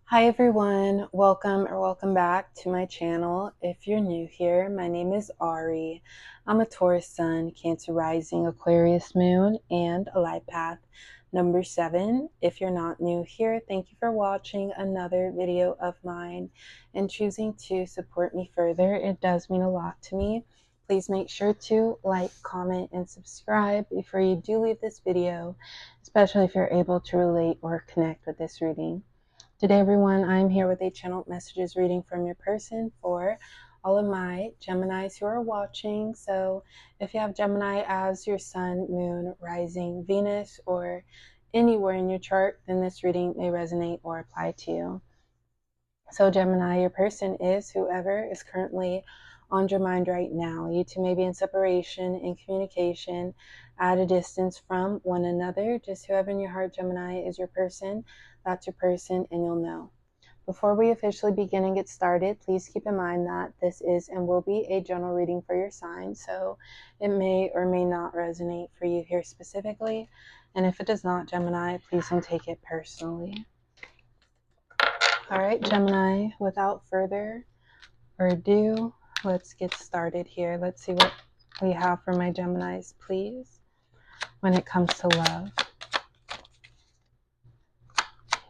Hi everyone, welcome back to my channel. If you're new here, my name is Ari. I'm a Taurus Sun, Cancer Rising, Aquarius Moon, and a life path number 7. If you're not new here, thank you for watching another video of mine and choosing to support me further. It does mean a lot to me. Please make sure to like, comment, and subscribe before you do leave this video, especially if you're able to relate or connect with this reading. Today, everyone, I'm here with a channeled messages reading from your person for all of my Geminis who are watching. So if you have Gemini as your sun, moon, rising, Venus, or anywhere in your chart, then this reading may resonate or apply to you. So Gemini, your person is whoever is currently on your mind right now. You two may be in separation, in communication, at a distance from one another. Just whoever in your heart, Gemini, is your person. That's your person, and you'll know. Before we officially begin and get started, please keep in mind that this is and will be a general reading for your sign, so it may or may not resonate for you here specifically. And if it does not, Gemini, please don't take it personally. All right, Gemini, without further ado, let's get started here. Let's see what we have for my Geminis, please, when it comes to love.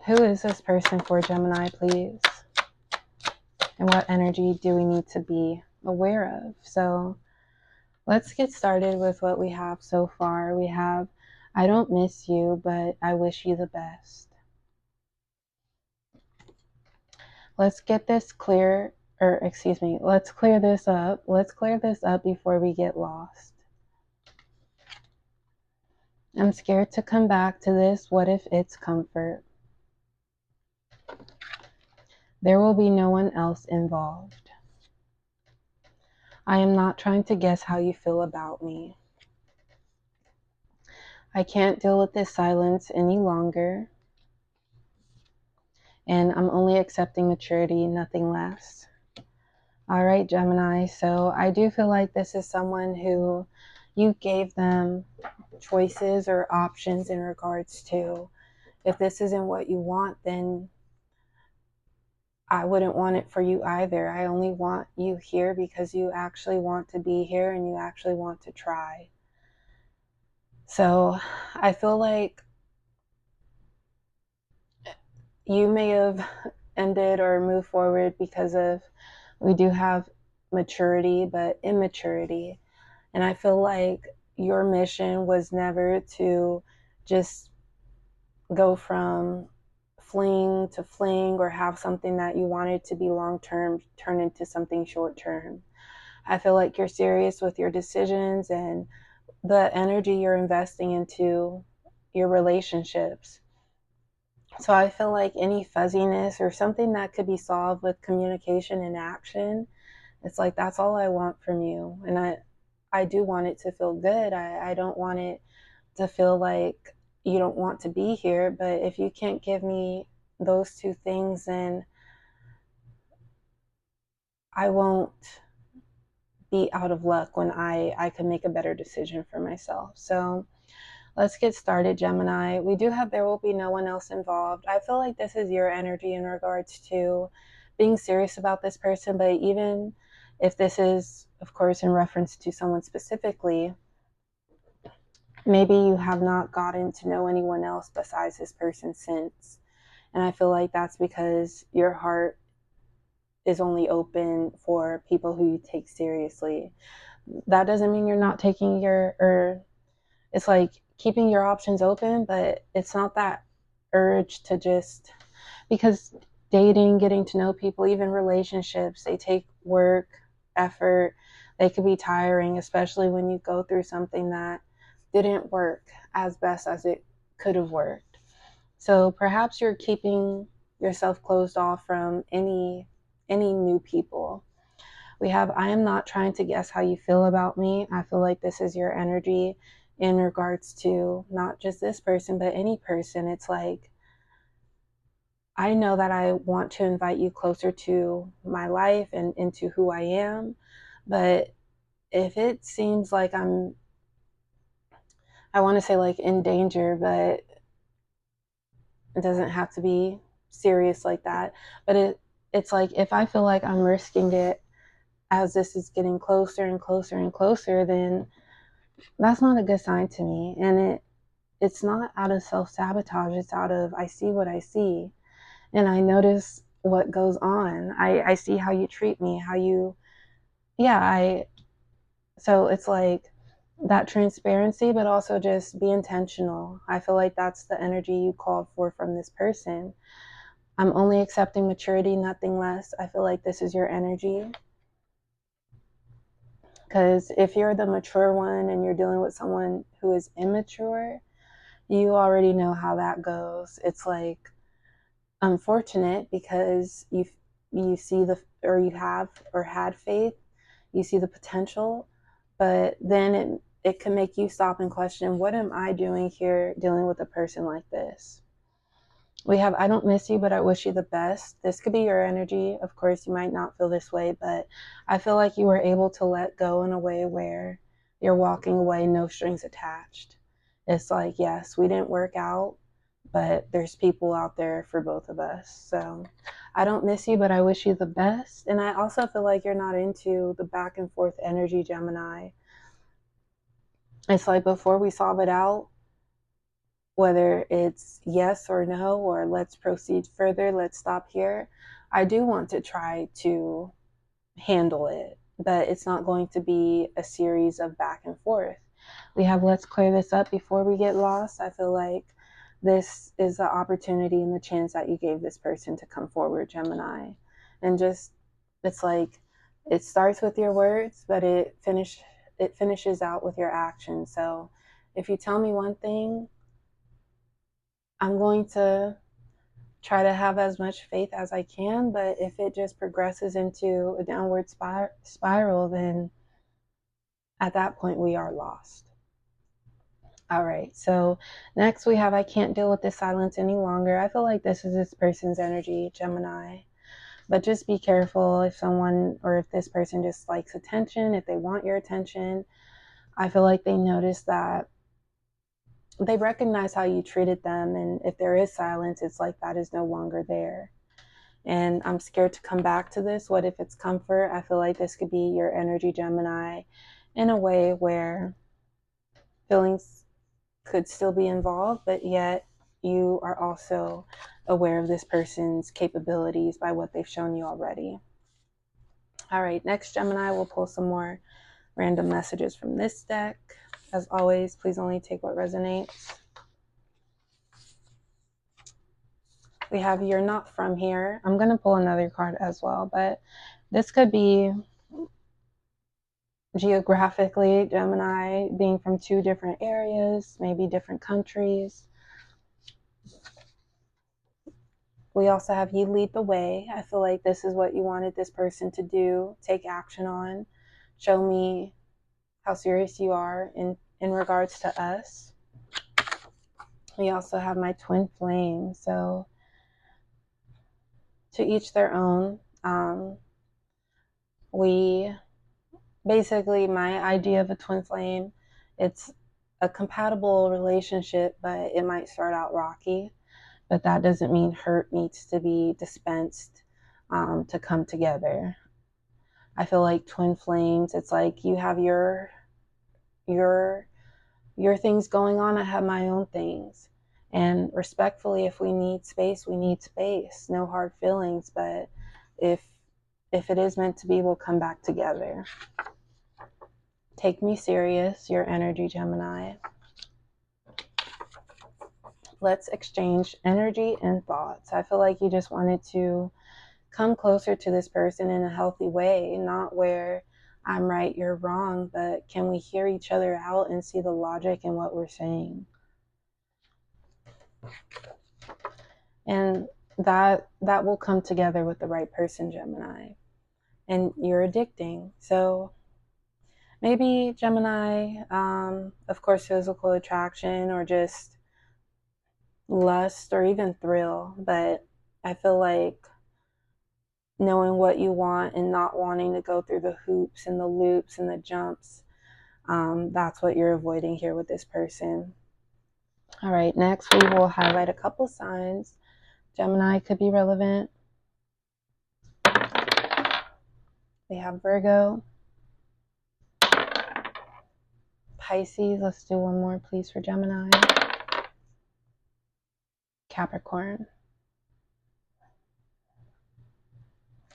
Who is this person for Gemini, please? And what energy do we need to be aware of? So let's get started with what we have so far. We have, I don't miss you, but I wish you the best. Let's get this clear, let's clear this up. Let's clear this up before we get lost. I'm scared to come back to this. What if it's comfort? There will be no one else involved. I am not trying to guess how you feel about me. I can't deal with this silence any longer. And I'm only accepting maturity, nothing less. All right, Gemini. So I do feel like this is someone who you gave them choices or options in regards to, if this isn't what you want, then I wouldn't want it for you either. I only want you here because you actually want to be here and you actually want to try. So I feel like you may have ended or moved forward because of, we do have maturity, but immaturity. And I feel like your mission was never to just go from fling to fling or have something that you wanted to be long term turn into something short term. I feel like you're serious with your decisions and the energy you're investing into your relationships. So I feel like any fuzziness or something that could be solved with communication and action, it's like, that's all I want from you. And I do want it to feel good. I don't want it to feel like you don't want to be here. But if you can't give me those two things, then I won't be out of luck when I can make a better decision for myself. So let's get started, Gemini. We do have, there will be no one else involved. I feel like this is your energy in regards to being serious about this person. But even if this is, of course, in reference to someone specifically, maybe you have not gotten to know anyone else besides this person since. And I feel like that's because your heart is only open for people who you take seriously. That doesn't mean you're not taking it's like keeping your options open, but it's not that urge to just, because dating, getting to know people, even relationships, they take work, effort. They could be tiring, especially when you go through something that didn't work as best as it could have worked. So perhaps you're keeping yourself closed off from any new people. We have, I am not trying to guess how you feel about me. I feel like this is your energy in regards to not just this person, but any person. It's like, I know that I want to invite you closer to my life and into who I am. But if it seems like I want to say like in danger, but it doesn't have to be serious like that. But it's like, if I feel like I'm risking it as this is getting closer and closer and closer, then that's not a good sign to me. And it's not out of self-sabotage. It's out of, I see what I see, and I notice what goes on. I see how you treat me, how you, yeah, so it's like that transparency, but also just be intentional. I feel like that's the energy you called for from this person. I'm only accepting maturity, nothing less. I feel like this is your energy. Because if you're the mature one and you're dealing with someone who is immature, you already know how that goes. It's like unfortunate because you see the, or you have or had faith, you see the potential, but then it can make you stop and question, what am I doing here dealing with a person like this? We have, I don't miss you, but I wish you the best. This could be your energy. Of course, you might not feel this way, but I feel like you were able to let go in a way where you're walking away, no strings attached. It's like, yes, we didn't work out, but there's people out there for both of us. So I don't miss you, but I wish you the best. And I also feel like you're not into the back and forth energy, Gemini. It's like, before we solve it out, whether it's yes or no, or let's proceed further, let's stop here, I do want to try to handle it, but it's not going to be a series of back and forth. We have, let's clear this up before we get lost. I feel like this is the opportunity and the chance that you gave this person to come forward, Gemini. And just, it's like, it starts with your words, but it finishes out with your action. So if you tell me one thing, I'm going to try to have as much faith as I can, but if it just progresses into a downward spiral, then at that point we are lost. All right, so next we have, I can't deal with this silence any longer. I feel like this is this person's energy, Gemini. But just be careful if someone, or if this person just likes attention, if they want your attention. I feel like they notice that, they recognize how you treated them, and if there is silence, it's like that is no longer there. And I'm scared to come back to this. What if it's comfort? I feel like this could be your energy, Gemini, in a way where feelings could still be involved, but yet you are also aware of this person's capabilities by what they've shown you already. All right, next, Gemini, we'll pull some more random messages from this deck. As always, please only take what resonates. We have, you're not from here. I'm going to pull another card as well, but this could be geographically, Gemini, being from two different areas, maybe different countries. We also have, you lead the way. I feel like this is what you wanted this person to do, take action on. Show me how serious you are in regards to us. We also have my twin flame. So to each their own. We basically, my idea of a twin flame, it's a compatible relationship, but it might start out rocky. But that doesn't mean hurt needs to be dispensed to come together. I feel like twin flames, it's like you have your things going on, I have my own things. And respectfully, if we need space, we need space. No hard feelings, but if it is meant to be, we'll come back together. Take me serious, your energy, Gemini. Let's exchange energy and thoughts. I feel like you just wanted to come closer to this person in a healthy way, not where I'm right, you're wrong, but can we hear each other out and see the logic in what we're saying? And that will come together with the right person, Gemini. And you're addicting. So maybe, Gemini, of course, physical attraction or just lust or even thrill, but I feel like knowing what you want and not wanting to go through the hoops and the loops and the jumps, that's what you're avoiding here with this person. All right, next we will highlight a couple signs Gemini could be relevant. We have Virgo. Pisces. Let's do one more, please, for Gemini. Capricorn.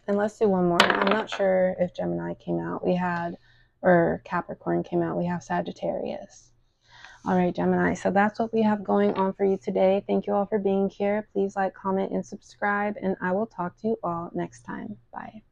And let's do one more. I'm not sure if Gemini came out. Or Capricorn came out. We have Sagittarius. All right, Gemini. So that's what we have going on for you today. Thank you all for being here. Please like, comment, and subscribe. And I will talk to you all next time. Bye.